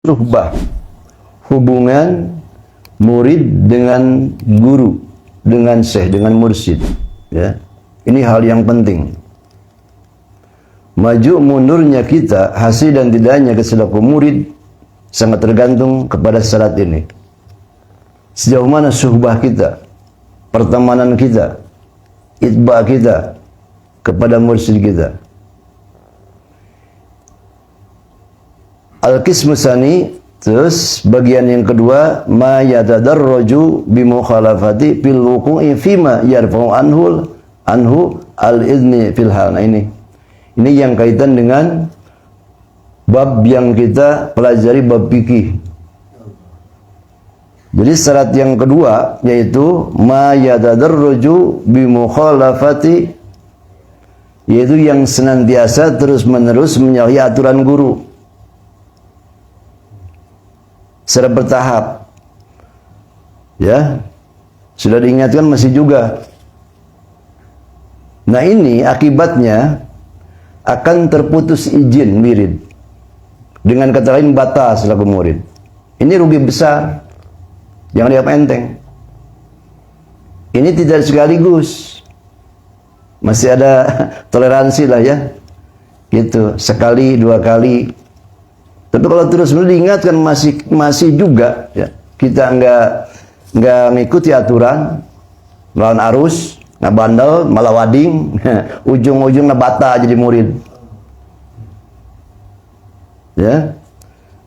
Suhbah, hubungan murid dengan guru, dengan syekh, dengan mursyid. Ya, ini hal yang penting. Maju mundurnya kita, hasil dan tidaknya keselaku murid sangat tergantung kepada syarat ini. Sejauh mana suhbah kita, pertemanan kita, itba kita kepada mursyid kita. Al-qismu tsani, terus bagian yang kedua, ma yatadarraju bi mukhalafati fil wuqu'i fima yarfa'u anhu al-idni fil hal. Nah, ini yang kaitan dengan bab yang kita pelajari, bab fikih. Jadi syarat yang kedua yaitu ma yatadarraju bi mukhalafati, yaitu yang senantiasa terus-menerus menyalahi aturan guru secara bertahap. Ya, sudah diingatkan masih juga. Nah, ini akibatnya akan terputus izin murid. Dengan kata lain, batal selaku murid. Ini rugi besar. Jangan dianggap enteng. Ini tidak sekaligus. Masih ada toleransi lah ya. Gitu, sekali, dua kali. Tapi kalau terus diingatkan masih juga ya, kita nggak ngikuti aturan, melawan arus, nggak bandel, malah wading, ujung-ujungnya bata jadi murid. Ya.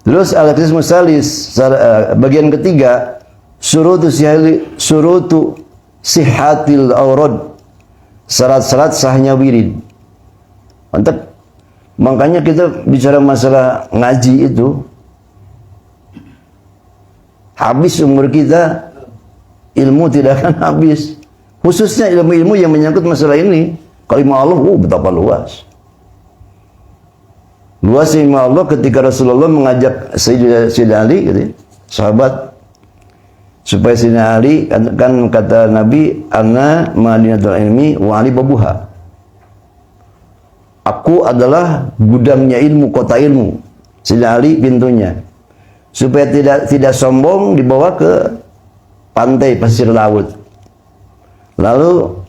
Terus al-qismu salis, bagian ketiga, surutu sihatil aurad, syarat-syarat sahnya wirid. Mantap. Makanya kita bicara masalah ngaji itu, habis umur kita, ilmu tidak akan habis. Khususnya ilmu-ilmu yang menyangkut masalah ini. Kalimah Allah, betapa luas. Luas ilmu Allah ketika Rasulullah mengajak Sayyidina Ali, gitu, sahabat, supaya Sayyidina Ali, kan kata Nabi, Ana madinatul ilmi wa Ali babuha. Aku adalah gudangnya ilmu, kota ilmu. Sayyidina Ali pintunya. Supaya tidak sombong, dibawa ke pantai pasir laut. Lalu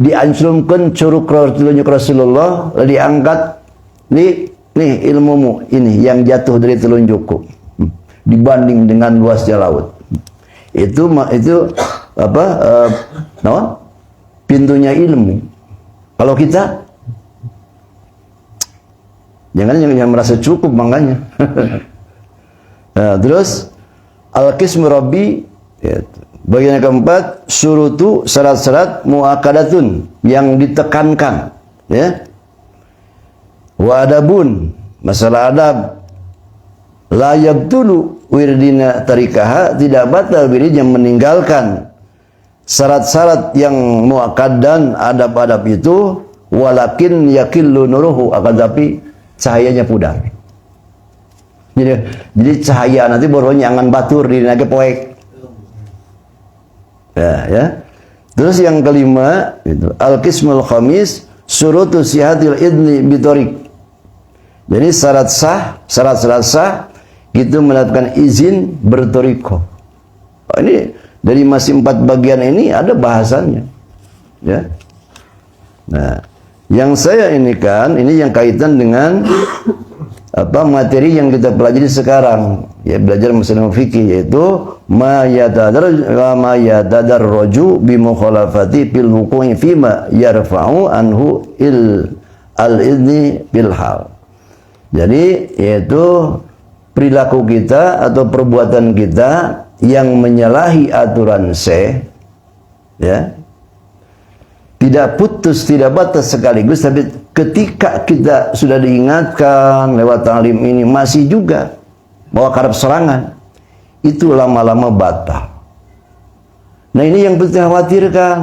diancurkan curug telunjuk Rasulullah, lalu diangkat, nih ilmumu ini yang jatuh dari telunjukku dibanding dengan luasnya laut. Itu apa? Pintunya ilmu. Kalau kita jangan merasa cukup makanya. Nah, terus al-qismu rabbi, ya, bagian yang keempat, surutu, syarat-syarat muakkadatun, yang ditekankan, ya. Wa adabun, masalah adab, la yabtulu wirdina tarikaha, tidak batal wirid yang meninggalkan syarat-syarat yang muakkad dan adab-adab itu, walakin yakillu nuruhu, akan tapi cahayanya pudar. Jadi cahaya nanti baru nyangan batur di naga poek. Ya. Terus yang kelima itu al-qismul khamis, surutu sihatil idni bitorik. Jadi syarat sah itu mendapatkan izin bertoriko. Ini dari masih 4 bagian ini ada bahasannya. Ya. Nah, yang saya ini yang kaitan dengan materi yang kita pelajari sekarang, ya, belajar masalah fikih, yaitu ma yatadarraju bi mukhalafati fil wuqu'i fima yarfa'u anhu al-idni bil hal. Jadi yaitu perilaku kita atau perbuatan kita yang menyalahi aturan syekh, ya, tidak putus, tidak batas sekaligus, tapi ketika kita sudah diingatkan lewat ta'lim ini masih juga bawa karep serangan, itu lama-lama batal. Nah, ini yang penting khawatirkan.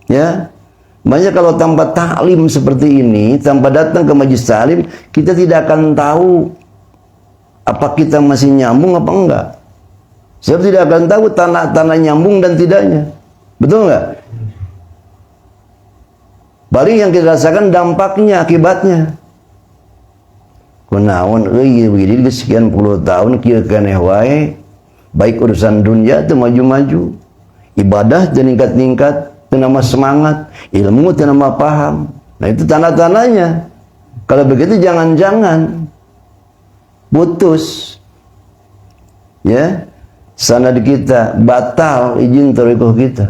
Ya. Makanya kalau tanpa ta'lim seperti ini, tanpa datang ke majelis ta'lim, kita tidak akan tahu apa kita masih nyambung apa enggak. Sebab tidak akan tahu tanah-tanah nyambung dan tidaknya. Betul enggak? Paling yang kita rasakan dampaknya, akibatnya. kunaon euy widi sekian puluh tahun kieu keneh wae, baik urusan dunia teu maju-maju, ibadah teu ningkat-ningkat, teu nama semangat, ilmu teu nama paham. Nah itu tanda-tandanya. Kalau begitu jangan-jangan putus ya sanad kita, batal izin thariqah kita.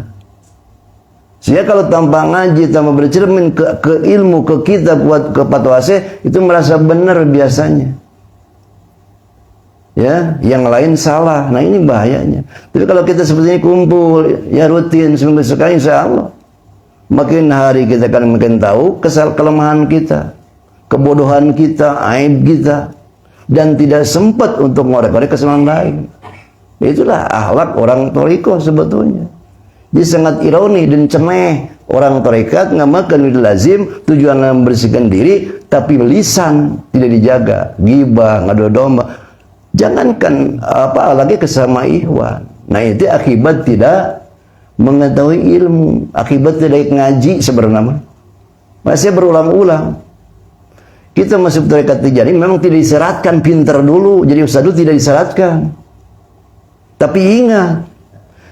Sehingga kalau tanpa ngaji, tanpa bercermin ke ilmu, ke kitab, ke fatwase, itu merasa benar biasanya. Ya, yang lain salah. Nah ini bahayanya. Tapi kalau kita seperti ini kumpul, ya rutin, seminggu sekali, insya Allah. Makin hari kita akan makin tahu kelemahan kita, kebodohan kita, aib kita. Dan tidak sempat untuk ngorek-ngorek kesalahan lain. Itulah akhlak orang thariqah sebetulnya. Jadi sangat ironi dan cemeh orang tarekat ngamakan wid lazim tujuannya membersihkan diri, tapi lisan tidak dijaga, ghibah, ngadu domba. Jangankan apa lagi kesama ikhwan. Nah itu akibat tidak mengetahui ilmu, akibat tidak ngaji sebenarnya. Masih berulang-ulang. Kita masuk tarekat Tijani memang tidak disyaratkan pintar dulu, jadi ustaz dulu tidak disyaratkan. Tapi ingat,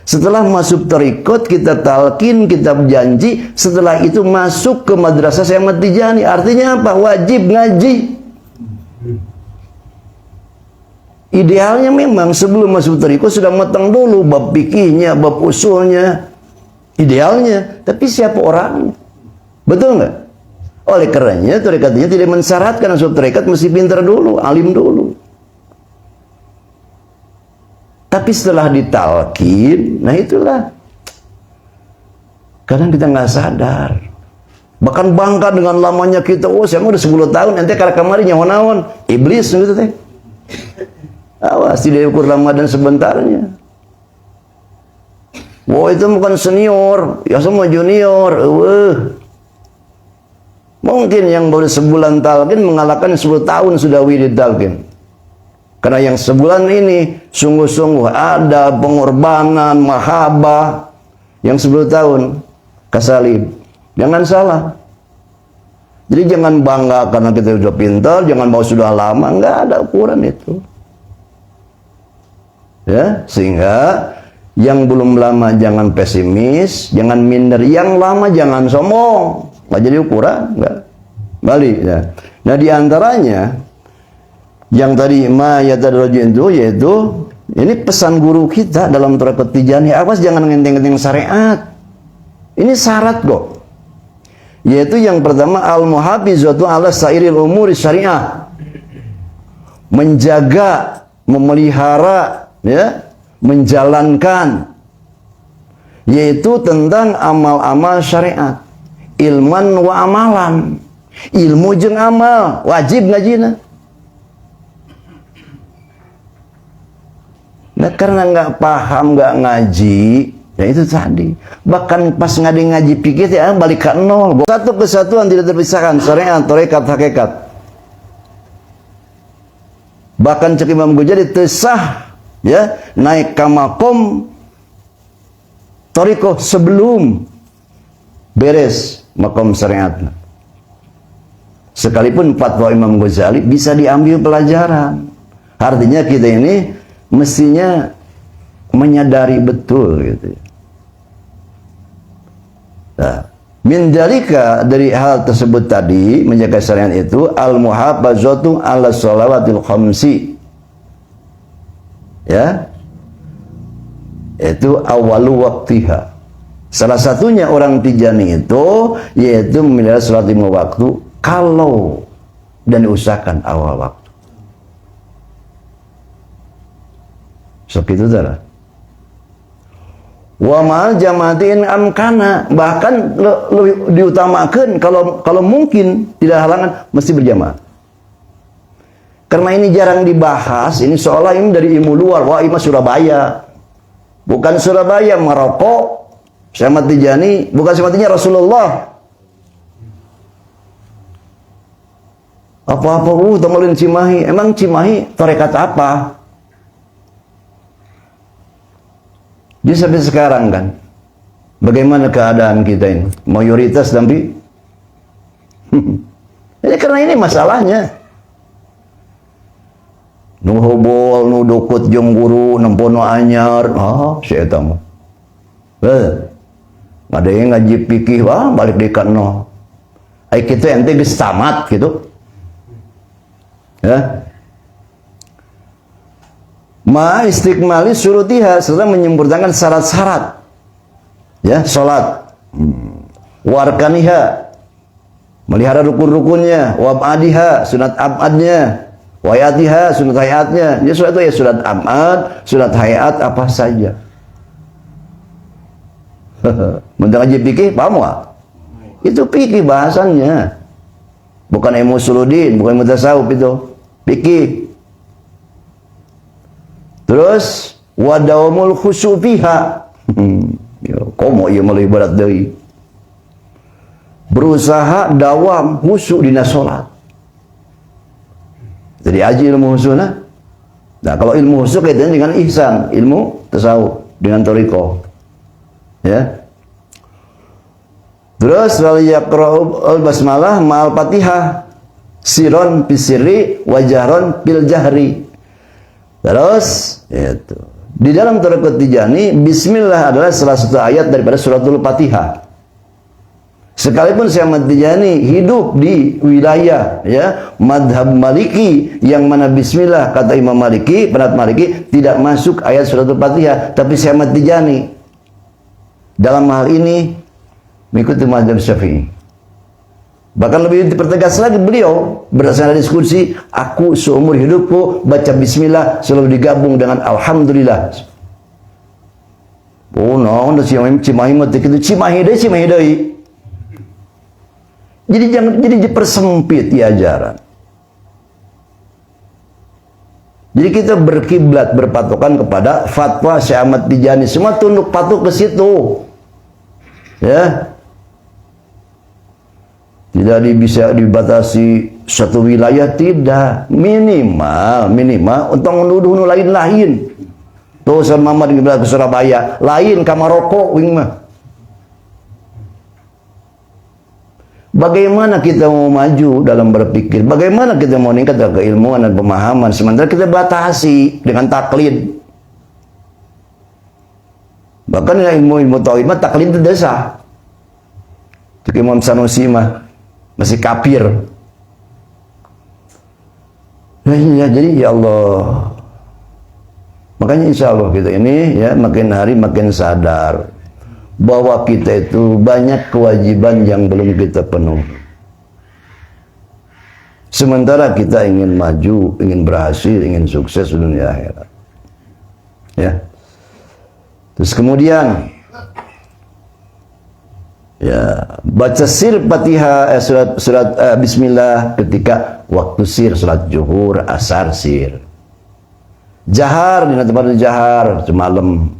setelah masuk tarekat kita talqin, kita janji, setelah itu masuk ke madrasah Syekh Ahmad Tijani. Artinya apa? Wajib ngaji. Idealnya memang sebelum masuk tarekat sudah matang dulu bab fikihnya, bab usulnya. Idealnya, tapi siapa orangnya? Betul nggak? Oleh karenanya tarekatnya tidak mensyaratkan masuk tarekat mesti pintar dulu, alim dulu. Tapi setelah ditalqin, nah itulah kadang kita nggak sadar. Bahkan bangga dengan lamanya kita. Oh, saya udah 10 tahun, nanti kalau kemarin nyawa-nawan iblis gitu teh. Awas tidak ukur lama dan sebentarnya. Wah, itu bukan senior, ya semua junior. Mungkin yang baru sebulan talqin mengalahkan 10 tahun sudah wirid talqin. Karena yang sebulan ini sungguh-sungguh ada pengorbanan, mahabbah. Yang 10 tahun kasalib. Jangan salah. Jadi jangan bangga karena kita sudah pintar, jangan mau sudah lama, enggak ada ukuran itu. Ya, sehingga yang belum lama jangan pesimis, jangan minder, yang lama jangan sombong. Enggak jadi ukuran, enggak. Balik ya. Nah, di antaranya yang tadi ma yatadarraju itu yaitu ini pesan guru kita dalam tarekat Tijani, awas jangan ngenteng-ngenteng syariat. Ini syarat kok. Yaitu yang pertama al-muhafizatu ala sairil umuri syariah. Menjaga, memelihara ya, menjalankan yaitu tentang amal-amal syariat. Ilman wa amalan. Ilmu jeung amal, wajib ngajina. Nah, karena nggak paham, nggak ngaji, ya itu tadi. Bahkan pas ngaji pikir ya balik ke nol. Satu kesatuan tidak terpisahkan, syariat, tarekat, hakikat. Bahkan cek Imam Ghazali tesah ya naik ke makom tarekat sebelum beres makom syariat. Sekalipun fatwa Imam Ghazali bisa diambil pelajaran. Artinya kita ini mestinya menyadari betul gitu. Nah, min dalika dari hal tersebut tadi menjaga syariat itu al-muhafazatu ala shalawatil khamsi. Ya. Itu awalu waktiha. Salah satunya orang Tijani itu yaitu memelihara salat 5 waktu kalau dan usahakan awal waktu. Seperti itu saudara. Wa ma'al jamaatin amkana, bahkan diutamakan kalau mungkin tidak halangan mesti berjamaah. Karena ini jarang dibahas, ini seolah ini dari ilmu luar. Wah, ini Surabaya. Bukan Surabaya, Maroko. Syekh Ahmad Tijani, bukan Syekh Ahmad Tijani, Rasulullah. Apa-apa temelin Cimahi. Emang Cimahi tarekat apa? Jadi sampai sekarang kan, bagaimana keadaan kita ini? Mayoritas tapi, jadi karena ini masalahnya. Nu hobol, nu dukut jeung guru, nempono anyar. Si eta mah. Ada yang ngaji fikih, balik deui ka nol. Ai kitu ente geus tamat gitu. Ya. Ma istiqmali surutiha, serta menyempurnakan syarat-syarat. Ya, salat. Warkaniha, melihara rukun-rukunnya, wabadiha, sunat abadnya, wayatiha, sunat hayatnya. Ya surat itu ya sunat abad, sunat hayat apa saja. Mentang aja fikih, paham gak? Itu fikih bahasannya. Bukan ilmu suludin, bukan ilmu tasawuf itu. Fikih. Terus wadawamul khusyuk fiha. Komo ieu meuleuh ibarat deui. Berusaha dawam khusyuk dina salat. Jadi aji ilmu khusyukna. Nah, kalau ilmu khusyuk kaitannya dengan ihsan, ilmu tasawuf dengan thariqah. Ya. Terus wal yaqra'u al-basmalah ma'al Fatihah siron bisirri wa jahron bil jahri. Terus itu. Di dalam thariqat Tijani bismillah adalah salah satu ayat daripada suratul Fatihah. Sekalipun Syekh Ahmad Tijani hidup di wilayah ya madhab Maliki yang mana bismillah kata Imam Maliki, pendapat Maliki tidak masuk ayat suratul Fatihah, tapi Syekh Ahmad Tijani dalam hal ini mengikuti mazhab Syafi'i. Bahkan lebih dipertegas lagi beliau berdasarkan diskusi, aku seumur hidupku baca bismillah selalu digabung dengan alhamdulillah. Oh no, udah cimahi mah itu cimahi deui. Jadi jangan dipersempit di ajaran. Jadi kita berkiblat berpatokan kepada fatwa Syekh Ahmad Tijani, semua tunduk patuh ke situ. Ya. Tidak bisa dibatasi satu wilayah, tidak. Minimal untuk menuduh lain-lain. Tuh sama Muhammad ke Surabaya, lain ka Maroko wing mah. Bagaimana kita mau maju dalam berpikir? Bagaimana kita mau meningkat keilmuan dan pemahaman sementara kita batasi dengan taklid? Bahkan ilmu tauhid mah taklid itu desa. Cek Imam Sanusi mah masih kafir. Ya, jadi ya Allah. Makanya insya Allah kita ini ya makin hari makin sadar bahwa kita itu banyak kewajiban yang belum kita penuhi. Sementara kita ingin maju, ingin berhasil, ingin sukses di dunia akhirat. Ya. Terus kemudian ya baca sir Fatihah surat bismillah ketika waktu sir salat zuhur, asar sir. Jahar di tempat jahar semalam.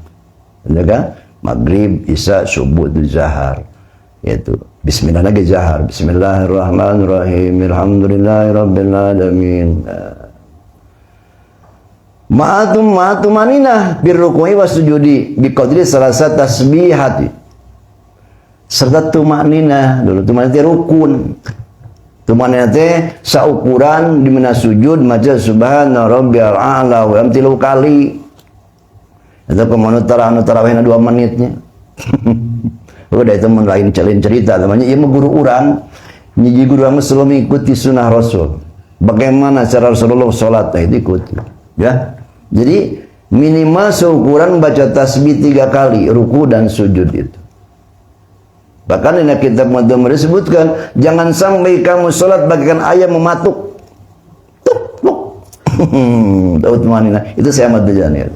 Ya kan? Maghrib, isya, subuh itu jahar. Yaitu bismillah lagi jahar. Bismillahirrahmanirrahim. Alhamdulillahirabbil alamin. Ma'atum maninah birruku'i wasujudi biqadri salasa tasbihati. Serta tumaninah dulu, tumaninah rukun. Tumaninah teh saukuran di mana sujud maca subhana rabbiyal a'la wa amtilu kali. Itu kemudian tarawihna 2 menitnya. Udah itu lain cerita namanya. Ia guru orang, nyiji guru orang selalu mengikuti sunnah Rasul. Bagaimana cara Rasulullah sholat itu ikuti. Ya, jadi minimal seukuran baca tasbih 3 kali ruku dan sujud itu. Bahkan ini kitab Mu'adhdham disebutkan jangan sampai kamu sholat bagaikan ayam mematuk. Daud manina itu saya Ahmad Tijani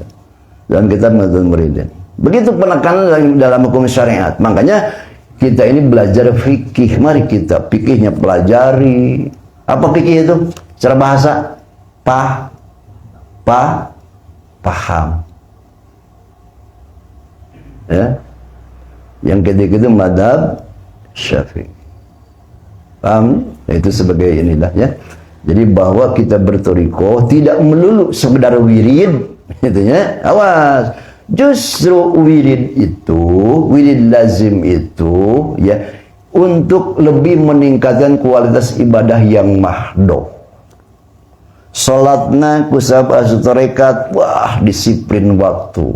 dalam kitab Mu'adhdham Muridin. Begitu penekanan dalam hukum syariat. Makanya kita ini belajar fikih. Mari kita fikihnya pelajari. Apa fikih itu? Secara bahasa paham. Ya. Yang ketiga itu madhab Syafi'i. Paham? Itu sebagai inilah ya. Jadi bahwa kita bertoriko tidak melulu sekedar wirid, gitu ya. Awas. Justru wirid itu, wirid lazim itu ya untuk lebih meningkatkan kualitas ibadah yang mahdoh. salatna ku sabatu tarekat, wah disiplin waktu,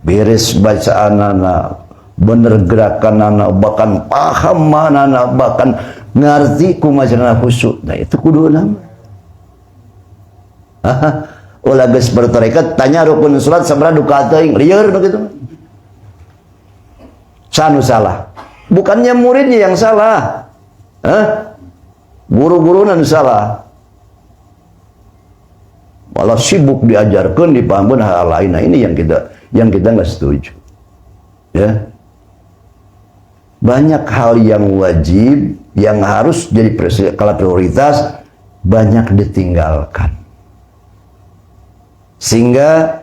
beres bacaanana, bener gerakanana, bahkan paham manana, bahkan ngerti kumajana khusyuk. Nah itu kudu nama. Ulah geus bertarekat tanya rukun salat sabaraha duka teuing, lieur begitu. Sanu salah. Bukannya muridnya yang salah. Guru-guruna nu salah. Malah sibuk diajarkan, dipahamkan hal lain. Nah ini yang kita nggak setuju. Ya. Banyak hal yang wajib, yang harus jadi skala prioritas, banyak ditinggalkan. Sehingga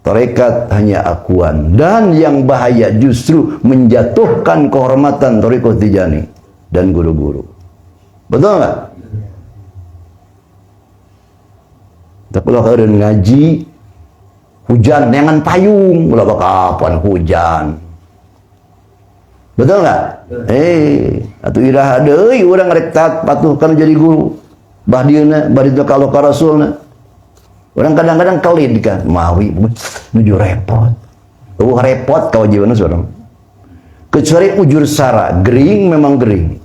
tarekat hanya akuan. Dan yang bahaya justru menjatuhkan kehormatan tarekat Tijani dan guru-guru. Betul nggak? Tapi kalau kalian ngaji, hujan dengan payung, ulah kapan hujan. Betul nggak? Atuh iraha deui urang rek patuhkan jadi guru. Bahdieuna bari teu kalau ka rasulna. Orang kadang-kadang kelid kan, mawi nuju repot. Repot kawajiban seorang. Kecuali ujur sara, gering memang gering.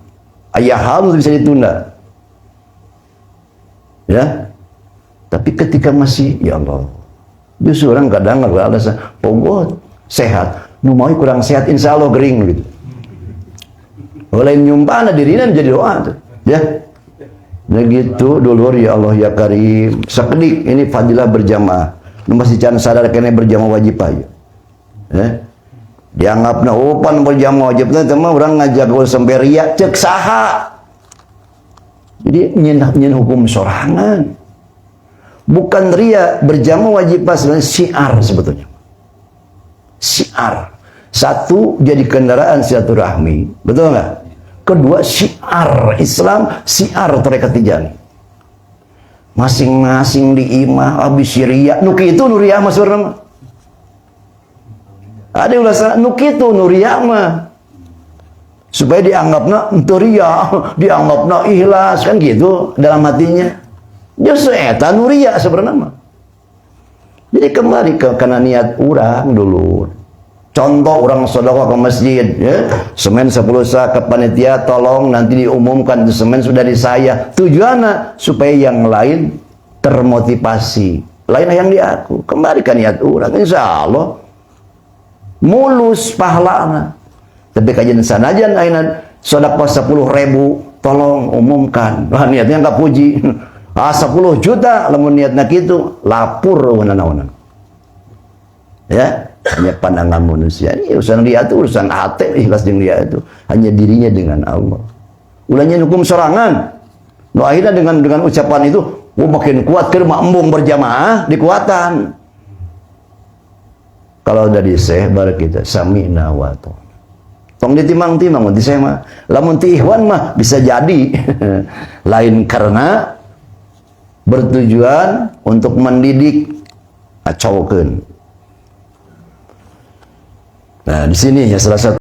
Aya hal bisa ditunda. Ya. Tapi ketika masih, ya Allah, justru orang kadang ada pogot sehat, nu mau kurang sehat, insya Allah gering gitu. Oleh nyumpana dirinya jadi doa tuh, ya. Begitu dulur ya Allah ya Karim, sekedik ini fadilah berjamaah, nu masih can sadar kene berjamaah wajib aja, ya. Dianggapna pan berjamaah wajib teh mah urang ngajak sampai ria cek saha. Jadi nyen hukum sorangan. Bukan ria, berjamaah wajib sebenarnya syiar sebetulnya. Syiar. Satu, jadi kendaraan silaturahmi. Betul nggak? Kedua, syiar Islam, syiar tarekat Tijani. Masing-masing di imah, abis ria. Nuki itu nuria mas bernama. Ada yang ulasa, nuki itu nuria mah. Supaya dianggapnya ria, dianggapnya ikhlas, kan gitu dalam hatinya. Justru eta nuria sebenarnya. Jadi kembali ke karena niat orang dulu. Contoh orang sedekah ke masjid, ya. Semen 10 sak ke panitia, tolong nanti diumumkan semen sudah di saya. Tujuannya supaya yang lain termotivasi. Lain yang di aku. Kembali ke niat orang, insya Allah mulus pahalana. Tapi kajian sanajan ayeuna sedekah 10.000, tolong umumkan. Wah, niatnya enggak puji. 10 juta lamun niatna kitu lapur naon-naon. Ya, hanya pandangan manusia. Ini urusan dia itu urusan hati, ikhlas jeung dia itu hanya dirinya dengan Allah. Ulanya hukum sorangan. No akhirnya dengan ucapan itu, makin kuat keur embung berjamaah dikuatan. Kalau dari syekh bar kita sami'na wa ta'ana. Tong ditimang-timang di syekh mah. Lamun ti ikhwan mah bisa jadi. Lain karena bertujuan untuk mendidik acaukeun. Nah, di sini ya salah satu